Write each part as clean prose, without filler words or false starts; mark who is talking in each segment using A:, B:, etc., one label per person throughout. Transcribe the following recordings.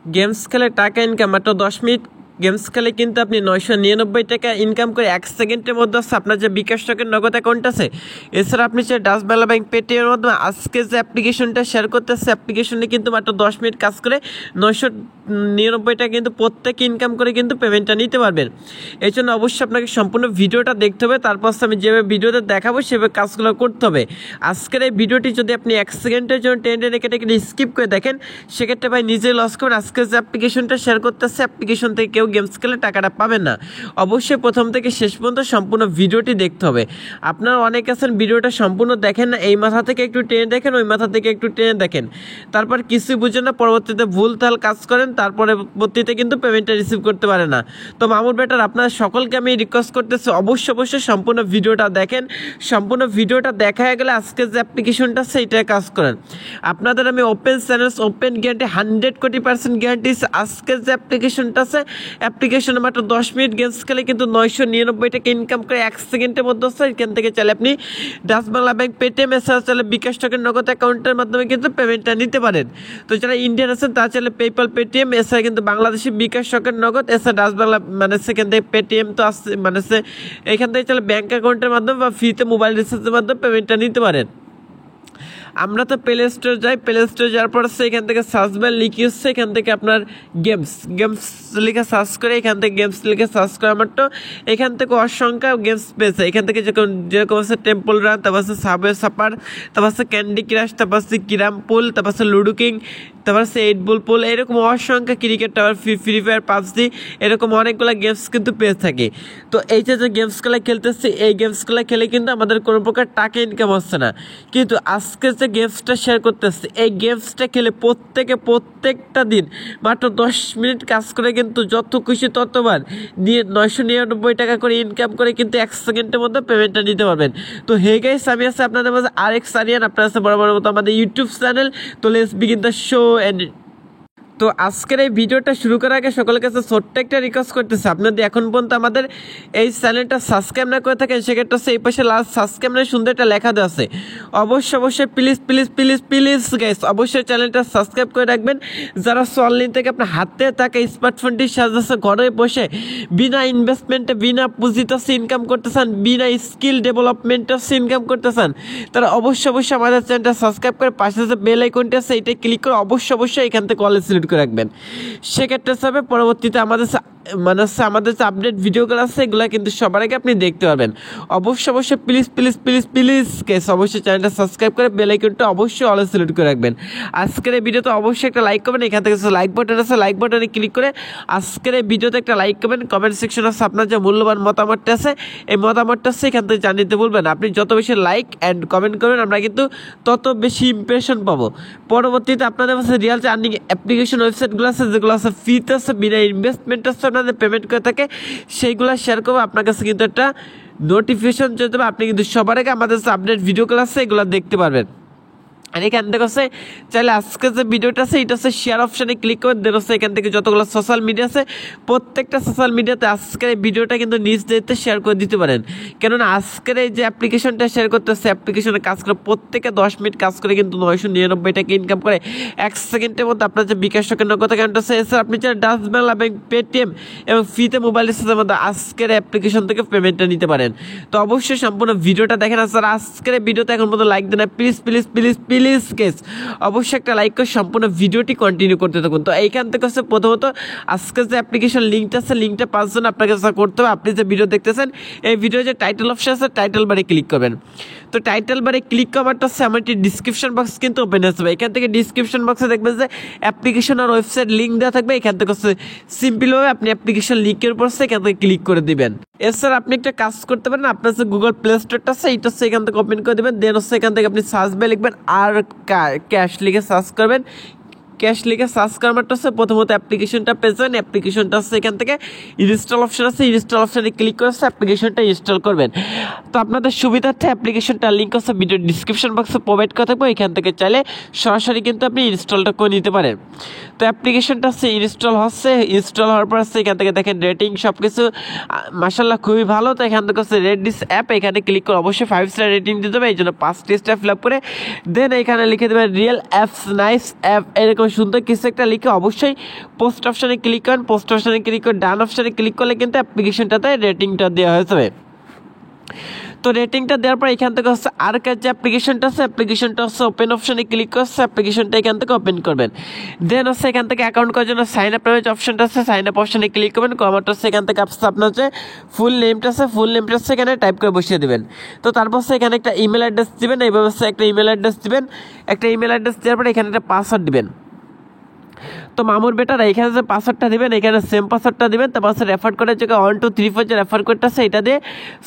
A: Games খেলে টাকা income মাত্র 10 মিনিট গেমস খেলে কিন্তু আপনি 999 টাকা ইনকাম করে 1 সেকেন্ডের মধ্যে আপনার যে বিকাশ টাকার নগদ অ্যাকাউন্ট আছে, এছাড়া আপনি যে ডাচ বাংলা ব্যাংক পেটিএমের মাধ্যমে আজকে যে অ্যাপ্লিকেশনটা শেয়ার করতেছে, অ্যাপ্লিকেশনে কিন্তু মাত্র 10 মিনিট কাজ করে 999 টাকা কিন্তু প্রত্যেকে ইনকাম করে কিন্তু পেমেন্টটা নিতে পারবেন। এই জন্য অবশ্যই আপনাকে সম্পূর্ণ ভিডিওটা দেখতে হবে, তারপর আমি যেভাবে ভিডিওতে দেখাবো সেভাবে কাজগুলো করতে হবে। আজকের এই ভিডিওটি যদি আপনি 1 সেকেন্ডের জন্য টেনে কেটে স্কিপ করে দেখেন, সেক্ষেত্রে ভাই নিজেই লস করবেন। আজকে যে অ্যাপ্লিকেশনটা শেয়ার করতেছে, অ্যাপ্লিকেশন থেকে কেউ গেমস খেলে টাকাটা পাবেন না। অবশ্যই প্রথম থেকে শেষ পর্যন্ত সম্পূর্ণ ভিডিওটি দেখতে হবে। আপনারা অনেক আছেন ভিডিওটা সম্পূর্ণ দেখেন না, এই মাথা থেকে একটু টেনে দেখেন, ওই মাথা থেকে একটু টেনে দেখেন, তারপর কিছুই বুঝেন না, পরবর্তীতে ভুল তাল কাজ করেন, তারপরে পরবর্তীতে কিন্তু পেমেন্টটা রিসিভ করতে পারে না। তো মামুর বেটার আপনারা সকলকে আমি রিকোয়েস্ট করতেছি অবশ্যই সম্পূর্ণ ভিডিওটা দেখেন। সম্পূর্ণ ভিডিওটা দেখা হয়ে গেলে আজকে যে অ্যাপ্লিকেশনটা আছে এইটাই কাজ করেন। আপনাদের আমি open channels open guarantee 100% guarantee. আজকে যে অ্যাপ্লিকেশনটা আছে, অ্যাপ্লিকেশনে মাত্র 10 মিনিট গেমস খেলে কিন্তু 999 টাকা ইনকাম করে 1 সেকেন্ডের মধ্যে আছে। এখান থেকে চাইলে আপনি ডাচ বাংলা ব্যাংক পেটিএম এছাড়া চাইলে বিকাশ টাকার নগদ অ্যাকাউন্টের মাধ্যমে কিন্তু পেমেন্টটা নিতে পারেন। তো যারা ইন্ডিয়ান আছেন তারা চাইলে পেপ্যাল পেটিএম এছাড়া কিন্তু বাংলাদেশি বিকাশ টাকার নগদ এছাড়া ডাচ বাংলা মানে সেখান থেকে পেটিএম তো আসছে মানে এখান থেকে চাইলে ব্যাংক অ্যাকাউন্টের মাধ্যমে বা ফ্রিতে মোবাইল রিচার্জের মাধ্যমে পেমেন্টটা নিতে পারেন। আমরা তো প্লে স্টোর যাই, প্লে স্টোর যাওয়ার পর এখান থেকে সার্চ বার লিখে হচ্ছে, এখান থেকে আপনার গেমস লিখে সার্চ করে, এখান থেকে গেমস লিখে সার্চ করা মাত্র এখান থেকে অসংখ্য গেমস পেয়েছে। এখান থেকে যেরকম আছে টেম্পল রান, তারপর আছে সাবওয়ে সাপার, তারপর আছে ক্যান্ডি ক্রাশ, তারপর আছে কিরাম পুল, তারপর আছে লুডো কিং, তারপর আছে 8 বল পুল, এরকম অসংখ্য cricket tower, free fire, PUBG, এরকম অনেকগুলো গেমস কিন্তু পেয়ে থাকে। তো এই যে গেমসগুলো খেলতেছি, এই গেমসগুলো খেলে কিন্তু আমাদের কোনো প্রকার টাকা ইনকাম হচ্ছে না, কিন্তু আজকে যে গেমসটা শেয়ার করতেছে এই গেমসটা খেলে প্রত্যেকটা দিন মাত্র 10 মিনিট কাজ করে কিন্তু যত খুশি ততবার নিয়ে 999 টাকা করে ইনকাম করে কিন্তু 1 সেকেন্ডের মধ্যে পেমেন্টটা নিতে পারবেন। তো হে গাইস, আমি আছে আপনাদের মাঝে আরেক সারিয়ান, আপনার আছে বড় মতো আমাদের ইউটিউব চ্যানেল। তো লেটস বিগিন দ্য শো। তো আজকের এই ভিডিওটা শুরু করার আগে সকলের কাছে ছোট্ট একটা রিকোয়েস্ট করতেছে, আপনাদের এখন পর্যন্ত আমাদের এই চ্যানেলটা সাবস্ক্রাইব না করে থাকেন, সেক্ষেত্রে হচ্ছে এই পাশে লাস্ট সাবস্ক্রাইব মানে সুন্দর একটা লেখা দেওয়া আছে, অবশ্যই প্লিজ গাইস অবশ্যই চ্যানেলটা সাবস্ক্রাইব করে রাখবেন। যারা অনলাইন থেকে আপনার হাতে থাকা স্মার্টফোনটি সাজাচ্ছে ঘরে বসে বিনা ইনভেস্টমেন্টে বিনা পুঁজিতে ইনকাম করতে চান, বিনা স্কিল ডেভেলপমেন্টে ইনকাম করতে চান, তারা অবশ্যই আমাদের চ্যানেলটা সাবস্ক্রাইব করে পাশে যে বেল আইকনটি আছে এইটা ক্লিক করে অবশ্যই এখান থেকে অল সিলেক্ট করে রাখবেন। সেক্ষেত্রে হবে পরবর্তীতে আমাদের আমাদের যে আপডেট ভিডিওগুলো আছে এগুলো কিন্তু সবার আগে আপনি দেখতে পারবেন। অবশ্যই প্লিজ কেস অবশ্যই চ্যানেলটা সাবস্ক্রাইব করে বেল আইকনটা অবশ্যই অল সিলেক্ট করে রাখবেন। আজকের এই ভিডিওতে অবশ্যই একটা লাইক করবেন, এখান থেকে লাইক বাটন আছে, লাইক বাটনে ক্লিক করে আজকের এই ভিডিওতে একটা লাইক করবেন। কমেন্ট সেকশন আছে, আপনার যে মূল্যবান মতামতটা আছে এই মতামতটা আছে এখান থেকে জানিয়ে বলবেন। আপনি যত বেশি লাইক অ্যান্ড কমেন্ট করবেন আমরা কিন্তু তত বেশি ইমপ্রেশন পাবো। পরবর্তীতে আপনাদের কাছে রিয়েল যে আর্নিং অ্যাপ্লিকেশন ওয়েবসাইটগুলো আছে যেগুলো আছে ফ্রিতে আছে, বিনা ইনভেস্টমেন্ট আছে, আপনাদের পেমেন্ট করে থাকে, সেইগুলো শেয়ার করবো। আপনার কাছে কিন্তু একটা নোটিফিকেশন চলে যাবে, আপনি কিন্তু সবার আগে আমাদের যে আপডেট ভিডিওগুলো আছে এগুলো দেখতে পারবেন। আর এখান থেকে হচ্ছে চাইলে আজকে যে ভিডিওটা আছে এটা হচ্ছে শেয়ার অপশানে ক্লিক করে দেন, হচ্ছে এখান থেকে যতগুলো সোশ্যাল মিডিয়া আছে প্রত্যেকটা সোশ্যাল মিডিয়াতে আজকের এই ভিডিওটা কিন্তু নিজ দায়িত্বে শেয়ার করে দিতে পারেন। কেননা আজকের এই যে অ্যাপ্লিকেশনটা শেয়ার করতেছে, অ্যাপ্লিকেশনে কাজ করে প্রত্যেকে 10 মিনিট কাজ করে কিন্তু 999 টাকা ইনকাম করে 1 সেকেন্ডের মধ্যে। আপনার যে বিকাশ টাকার নগদ অ্যাকাউন্ট আছে এছাড়া আপনি চাইলে ডাচ বাংলা ব্যাংক পেটিএম এবং ফ্রিতে মোবাইল রিচার্জের মধ্যে আজকের অ্যাপ্লিকেশন থেকে পেমেন্টটা নিতে পারেন। তো অবশ্যই সম্পূর্ণ ভিডিওটা দেখেন। আর স্যার আজকের ভিডিওতে এখন পর্যন্ত লাইক দেন না, প্লিজ কেস অবশ্যই একটা লাইক করে সম্পূর্ণ ভিডিওটি কন্টিনিউ করতে থাকুন। তো এইখান থেকে হচ্ছে প্রথমত আজকে যে অ্যাপ্লিকেশন লিঙ্কটা আছে লিঙ্কটা পাওয়ার জন্য আপনাকে করতে হবে, আপনি যে ভিডিও দেখতেছেন এই ভিডিও যে টাইটেল অপশন আছে টাইটেল বারে ক্লিক করবেন। তো টাইটেল বারে ক্লিক করাটা হচ্ছে আমার একটি ডিসক্রিপশন বক্স কিন্তু ওপেন হয়ে যাবে। এখান থেকে ডিসক্রিপশন বক্সে দেখবেন যে অ্যাপ্লিকেশন আর ওয়েবসাইট লিঙ্ক দেওয়া থাকবে, এখান থেকে হচ্ছে সিম্পলভাবে আপনি অ্যাপ্লিকেশন লিঙ্কের উপর এখান থেকে ক্লিক করে দিবেন। এছাড়া আপনি একটা কাজ করতে পারেন, আপনার যে গুগল প্লে স্টোরটা আছে এইটা হচ্ছে এখান থেকে ওপেন করে দেবেন, দেন হচ্ছে এখান থেকে আপনি সার্চ বারে লিখবেন আর ক্যাশ লিখে সার্চ করবেন। ক্যাশ লিখে সার্চ করাটা হচ্ছে প্রথমত অ্যাপ্লিকেশনটা পেয়ে যাবেন। অ্যাপ্লিকেশনটা হচ্ছে এখান থেকে ইনস্টল অপশন আছে, ইনস্টল অপশানে ক্লিক করে অ্যাপ্লিকেশনটা ইনস্টল করবেন। তো আপনাদের সুবিধার্থে অ্যাপ্লিকেশনটার লিঙ্ক হচ্ছে ভিডিও ডিসক্রিপশন বক্সে প্রোভাইড করা থাকবে, এখান থেকে চাইলে সরাসরি কিন্তু আপনি ইনস্টলটা করে নিতে পারেন। তো অ্যাপ্লিকেশনটা হচ্ছে ইনস্টল হওয়ার পর হচ্ছে এখান থেকে দেখেন রেটিং সব কিছু মাশাআল্লাহ খুবই ভালো। তো এখান থেকে হচ্ছে রেট দিস অ্যাপ, এখানে ক্লিক করে অবশ্যই 5 স্টার রেটিং দিতে হবে, এই জন্য 5টি স্টার ফিল আপ করে দেন এখানে লিখে দেবেন রিয়েল অ্যাপস নাইস অ্যাপ, এরকম সুন্দর কিছু একটা লিখে অবশ্যই পোস্ট অপশানে ক্লিক করেন। পোস্ট অপশানে ক্লিক করে ডান অপশানে ক্লিক করলে কিন্তু অ্যাপ্লিকেশনটাতে রেটিংটা দেওয়া হয়ে যাবে। তো রেটিংটা দেওয়ার পর এখান থেকে হচ্ছে আর কাজ যে অ্যাপ্লিকেশনটা হচ্ছে ওপেন অপশানে ক্লিক করছে, অ্যাপ্লিকেশনটা এখান থেকে ওপেন করবেন। দেন হচ্ছে এখান থেকে অ্যাকাউন্ট করার জন্য সাইন আপ নামের যে অপশনটা আছে সাইন আপ অপশানে ক্লিক করবেন। কমাটা হচ্ছে এখান থেকে আপনার হচ্ছে ফুল নেমটা হচ্ছে এখানে টাইপ করে বসিয়ে দেবেন। তো তারপর হচ্ছে এখানে একটা ইমেল অ্যাড্রেস দিবেন, এইভাবে হচ্ছে একটা ইমেল অ্যাড্রেস দিবেন। একটা ইমেল অ্যাড্রেস দেওয়ার পরে এখানে একটা পাসওয়ার্ড দিবেন। তো মামুর বেটারা এখানে যে পাসওয়ার্ডটা দিবেন, এখানে সেম পাসওয়ার্ডটা দিবেন। তারপর রেফার কোডের জায়গায় 1 2 3 4 যে রেফার কোডটা আছে এটা দিয়ে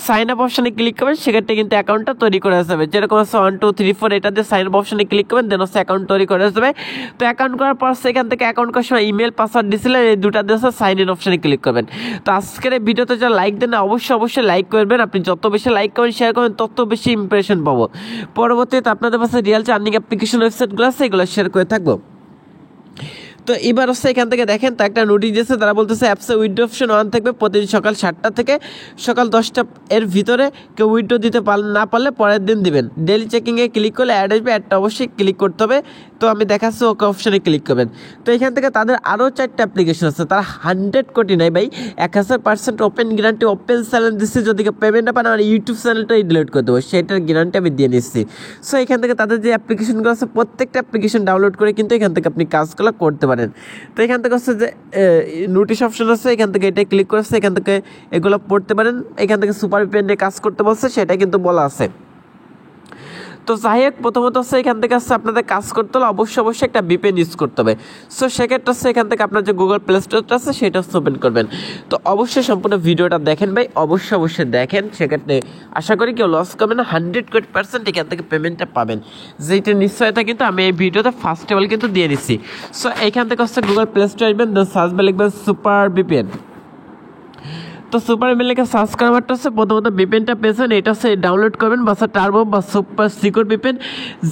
A: সাইন আপ অপশানে ক্লিক করবেন, সেক্ষেত্রে কিন্তু অ্যাকাউন্টটা তৈরি করে যাবে। যেরকম হচ্ছে 1 2 3 4 এটা দিয়ে সাইন আপ অপশানে ক্লিক করবেন, দেন হচ্ছে অ্যাকাউন্ট তৈরি করে যাবে। তো অ্যাকাউন্ট করার পর সেখান থেকে অ্যাকাউন্ট করার সময় ইমেল পাসওয়ার্ড দিয়েছিলেন, এই দুটা দিয়ে হচ্ছে সাইন ইন অপশানে ক্লিক করবেন। তো আজকের এই ভিডিওতে যারা লাইক দেন অবশ্যই লাইক করবেন। আপনি যত বেশি লাইক করবেন শেয়ার করবেন তত বেশি ইমপ্রেশন পাবো। পরবর্তীতে আপনাদের পাশে রিয়েল যে আর্নিং অ্যাপ্লিকেশন ওয়েবসাইটগুলো আছে এগুলো শেয়ার করে থাকবো। তো এবার হচ্ছে এখান থেকে দেখেন তো একটা নোটিশ দিয়েছে, তারা বলতেছে অ্যাপসে উইথড্র অপশন অন থাকবে প্রতিদিন সকাল 7টা থেকে সকাল 10টা এর ভিতরে কেউ উইথড্র দিতে না পারলে পরের দিন দিবেন। ডেলি চেকিংয়ে ক্লিক করলে অ্যাড আসবে, অ্যাডটা অবশ্যই ক্লিক করতে হবে। তো আমি দেখাচ্ছি ওকে অপশানে ক্লিক করবেন। তো এখান থেকে তাদের আরও 4টা অ্যাপ্লিকেশন আছে, তারা 100 কোটি নাই ভাই, 1000% ওপেন গ্যারান্টি ওপেন চ্যালেঞ্জ দিচ্ছি। যদি পেমেন্ট না পান আমার ইউটিউব চ্যানেলটাই ডিলিট করে দেবো, সেটার গ্যারান্টি আমি দিয়ে নিচ্ছি। সো এখান থেকে তাদের যে অ্যাপ্লিকেশনগুলো আছে প্রত্যেকটা অ্যাপ্লিকেশন ডাউনলোড করে কিন্তু এখান থেকে আপনি কাজগুলো করতে পারেন। তো এখান থেকে হচ্ছে যে নোটিশ অপশন আছে, এখান থেকে এটা ক্লিক করছে, এখান থেকে এগুলো পড়তে পারেন। এখান থেকে সুপার ভিপিএন নিয়ে কাজ করতে বলছে, সেটা কিন্তু বলা আছে। তো যাই হোক প্রথমত হচ্ছে এখান থেকে হচ্ছে আপনাদের কাজ করতে হলে অবশ্যই একটা ভিপিএন ইউজ করতে হবে। সো সেক্ষেত্রে হচ্ছে এখান থেকে আপনার যে গুগল প্লে স্টোরটা আছে সেটা হচ্ছে ওপেন করবেন। তো অবশ্যই সম্পূর্ণ ভিডিওটা দেখেন ভাই, অবশ্যই দেখেন। সেক্ষেত্রে আশা করি কেউ লস করবেন না, 100% এখান থেকে পেমেন্টটা পাবেন, যেটা নিশ্চয়তা কিন্তু আমি এই ভিডিওতে ফার্স্ট অফ অল কিন্তু দিয়ে দিচ্ছি। সো এইখান থেকে হচ্ছে গুগল প্লে স্টোর আসবেন, দেন সার্চ বারে লিখবেন সুপার ভিপিএন। তো সুপার ভিপিএন লিখে সার্চ করার মাত্র হচ্ছে প্রথমত ভিপিএনটা পেয়েছেন, এটা হচ্ছে ডাউনলোড করবেন বা টার্বো বা সুপার সিকিউর ভিপিএন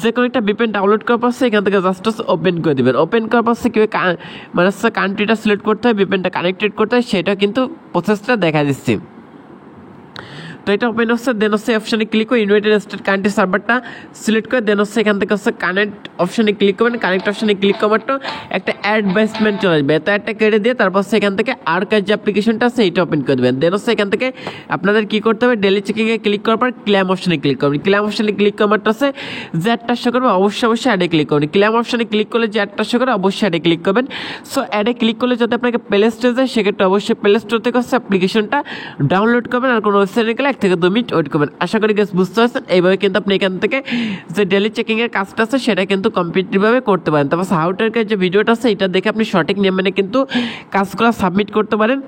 A: যে কোনো একটা ভিপিএন ডাউনলোড করার পর এখান থেকে জাস্ট ওপেন করে দেবেন। ওপেন করার পর কীভাবে মানে হচ্ছে কান্ট্রিটা সিলেক্ট করতে হয়, ভিপিএনটা কানেক্টেড করতে হয়, সেটা কিন্তু প্রসেসটা দেখা দিচ্ছি। তো এটা ওপেন হচ্ছে, দেন হচ্ছে অপশানে ক্লিক করে ইউনাইটেড স্টেট কান্ট্রি সার্ভারটা সিলেক্ট করে দেন হচ্ছে এখান থেকে হচ্ছে কানেক্ট অপশানে ক্লিক করবেন। কানেক্ট অপশানে ক্লিক করার মাত্র একটা অ্যাডভাইসমেন্ট চলে আসবে, তো একটা কেটে দিয়ে তারপর সেখান থেকে আর কাজ যে অ্যাপ্লিকেশনটা আছে এইটা ওপেন করে দেবেন। দেন হচ্ছে এখান থেকে আপনাদের কী করতে হবে, ডেলি চেকিংয়ে ক্লিক করার পর ক্লেম অপশানে ক্লিক করবেন। ক্লেম অপশানে ক্লিক করার মাত্র হচ্ছে যে অ্যাডটা শো করবে অবশ্যই অ্যাডে ক্লিক করবেন। ক্লেম অপশানে ক্লিক করলে যে অ্যাডটা শো করে অবশ্যই অ্যাডে ক্লিক করবেন। সো অ্যাডে ক্লিক করলে যদি আপনাকে প্লে স্টোরে যায় সেক্ষেত্রে অবশ্যই প্লে স্টোর থেকে হচ্ছে অ্যাপ্লিকেশনটা ডাউনলোড করবেন, আর কোনো ওয়েবসাইটে গেলে 1 থেকে 2 মিনিট ওয়েট করবেন। আশা করি গাইস বুঝতে পারছেন। এইভাবে কিন্তু আপনি এখান থেকে যে ডেলি চেকিংয়ের কাজটা আছে সেটা কিন্তু কমপ্লিটলিভাবে করতে পারেন। তারপর হাউটার যে ভিডিওটা আছে এটা দেখে আপনি সঠিক নিয়ম মেনে কিন্তু কাজগুলো সাবমিট করতে পারেন।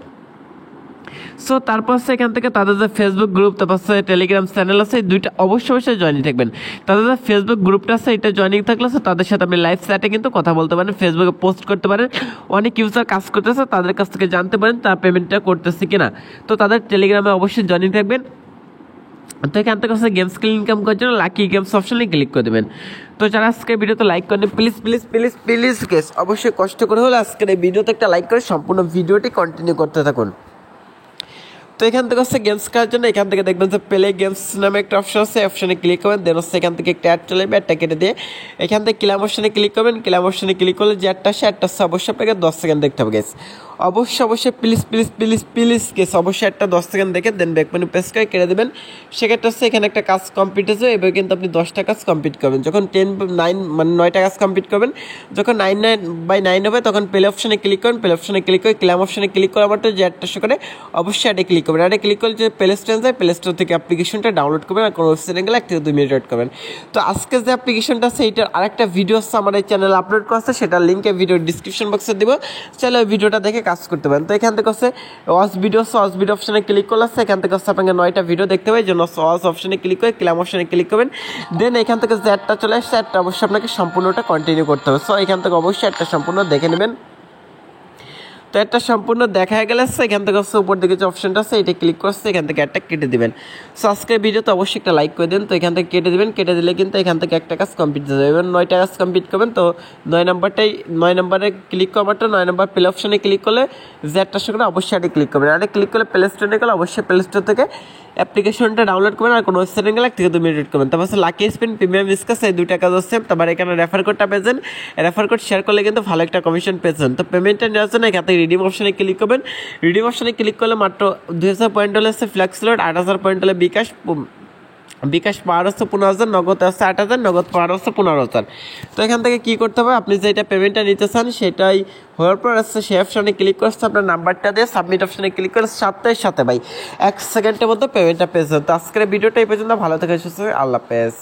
A: সো তারপর হচ্ছে এখান থেকে তাদের যে ফেসবুক গ্রুপ তারপর হচ্ছে টেলিগ্রাম চ্যানেল আছে এই দুইটা অবশ্যই জয়েনিং থাকবেন। তাদের যে ফেসবুক গ্রুপটা আছে এটা জয়েনিং থাকলে তাদের সাথে আপনি লাইভ চ্যাটে কিন্তু কথা বলতে পারেন, ফেসবুকে পোস্ট করতে পারেন। অনেক ইউজার কাজ করতেছে তাদের কাছ থেকে জানতে পারেন তারা পেমেন্টটা করতেছে কিনা। তো তাদের টেলিগ্রামে অবশ্যই জয়েনিং থাকবেন। তো এখান থেকে হচ্ছে গেম স্কিল ইনকাম করার জন্য লাকি গেমস অপশনে ক্লিক করে দেবেন। তো যারা আজকের ভিডিওতে লাইক করেন প্লিজ গেস অবশ্যই কষ্ট করে হলে আজকের এই ভিডিওতে একটা লাইক করে সম্পূর্ণ ভিডিওটি কন্টিনিউ করতে থাকুন। তো এখান থেকে হচ্ছে গেমস খেলার জন্য এখান থেকে দেখবেন যে প্লে গেমস নামে একটা অপশন আছে, অপশনে ক্লিক করবেন। দেন হচ্ছে এখান থেকে একটা অ্যাড চলে যাবে, অ্যাডটা কেটে দিয়ে এখান থেকে ক্লেম অপশনে ক্লিক করবেন। ক্লেম অপশনে ক্লিক করলে যে অ্যাডটা আসে অ্যাডটা অবশ্যই আপনাকে 10 সেকেন্ড দেখতে হবে গেস। অবশ্যই প্লিজ গেস অবশ্যই একটা 10 সেকেন্ড দেখে দেন ব্যাক মেনু প্রেস করে কেটে দেবেন। সেক্ষেত্রে হচ্ছে এখানে একটা কাজ কমপ্লিট হয়েছে, এবার কিন্তু আপনি 10টা কাজ কমপ্লিট করবেন। যখন 9টা কাজ কমপ্লিট করবেন, যখন 9 হবে তখন প্লে অপশনে ক্লিক করবেন। প্লে অপশনে ক্লিক করে ক্লেম অপশনে ক্লিক করার মাত্র যে অ্যাডটা শো করে অবশ্যই অ্যাডে ক্লিক করবেন। অ্যাডে ক্লিক করলে যে প্লে স্টোরে যায় প্লে স্টোর থেকে অ্যাপ্লিকেশনটা ডাউনলোড করবেন, আর কোনো ওয়েবসাইটে গেলে 1 থেকে 2 মিনিট ওয়েট করবেন। তো আজকে যে অ্যাপ্লিকেশনটা আছে এইটার আরেকটা ভিডিও আছে আমার এই চ্যানেলে আপলোড করা আছে, সেটার লিঙ্কে ভিডিও ডিসক্রিপশন বক্সে দিব, চাইলে ওই ভিডিওটা দেখে কাজ করতে পারেন। তো এখান থেকে হচ্ছে ওয়াচ ভিডিও অপশনে ক্লিক করলে এখান থেকে হচ্ছে আপনাকে 9টা ভিডিও দেখতে হবে, জন্য ওয়াচ অপশনে ক্লিক করে ক্লেম অপশনে ক্লিক করবেন। দেন এখান থেকে যে অ্যাডটা চলে আসছে অ্যাডটা অবশ্যই আপনাকে সম্পূর্ণটা কন্টিনিউ করতে হবে। সো এখান থেকে অবশ্যই অ্যাডটা সম্পূর্ণ দেখে নেবেন। তো একটা সম্পূর্ণ দেখা গেলে এখান থেকে হচ্ছে উপর দিকে যে অপশনটা আছে এটা ক্লিক করছে, এখান থেকে একটা কেটে দিবেন। সো আজকের ভিডিওতে অবশ্যই একটা লাইক করে দেন। তো এখান থেকে কেটে দিবেন, কেটে দিলে কিন্তু এখান থেকে একটা কাজ কমপ্লিট হয়ে যাবে। এবার 9টা কাজ কমপ্লিট করবেন। তো 9 নম্বরে ক্লিক করার 9 নম্বর প্লে অপশনে ক্লিক করলে যে একটা সেখানে অবশ্যই আগে ক্লিক করবেন। আগে ক্লিক করলে প্লে স্টোরে গেলে অবশ্যই প্লে স্টোর থেকে অ্যাপ্লিকেশনটা ডাউনলোড করবেন আর কোনো ওয়েবসাইটে গেলে 1 থেকে 2 মিনিট করবেন। তারপর হচ্ছে লাকি স্পিন, প্রিমিয়াম স্কাস, এই দুইটা কাজ হচ্ছে। তারপর এখানে রেফার কোডটা পেয়েছেন, রেফার কোড শেয়ার করলে কিন্তু ভালো একটা কমিশন পেয়েছেন। তো পেমেন্টটা নেওয়ার জন্য এখান থেকে রিডিম অপশনে ক্লিক করবেন। রিডিম অপশনে ক্লিক করলে মাত্র 2000 পয়েন্ট হলে হচ্ছে ফ্ল্যাক্স লোড, 8000 পয়েন্ট হলে বিকাশ পাওয়ার হচ্ছে 15,000, নগদ হচ্ছে 8,000, নগদ পাওয়ার হচ্ছে 15,000। তো এখান থেকে কী করতে হবে, আপনি যেটা পেমেন্টটা নিতে চান সেটাই হওয়ার পর হচ্ছে সে অপশনে ক্লিক করছে, আপনার নাম্বারটা দিয়ে সাবমিট অপশনে ক্লিক করে সাথে ভাই 1 সেকেন্ডের মধ্যে পেমেন্টটা পেয়েছেন। তো আজকের ভিডিওটা এই পর্যন্ত, ভালো থেকে সুস্থ, আল্লাহ হাফেজ।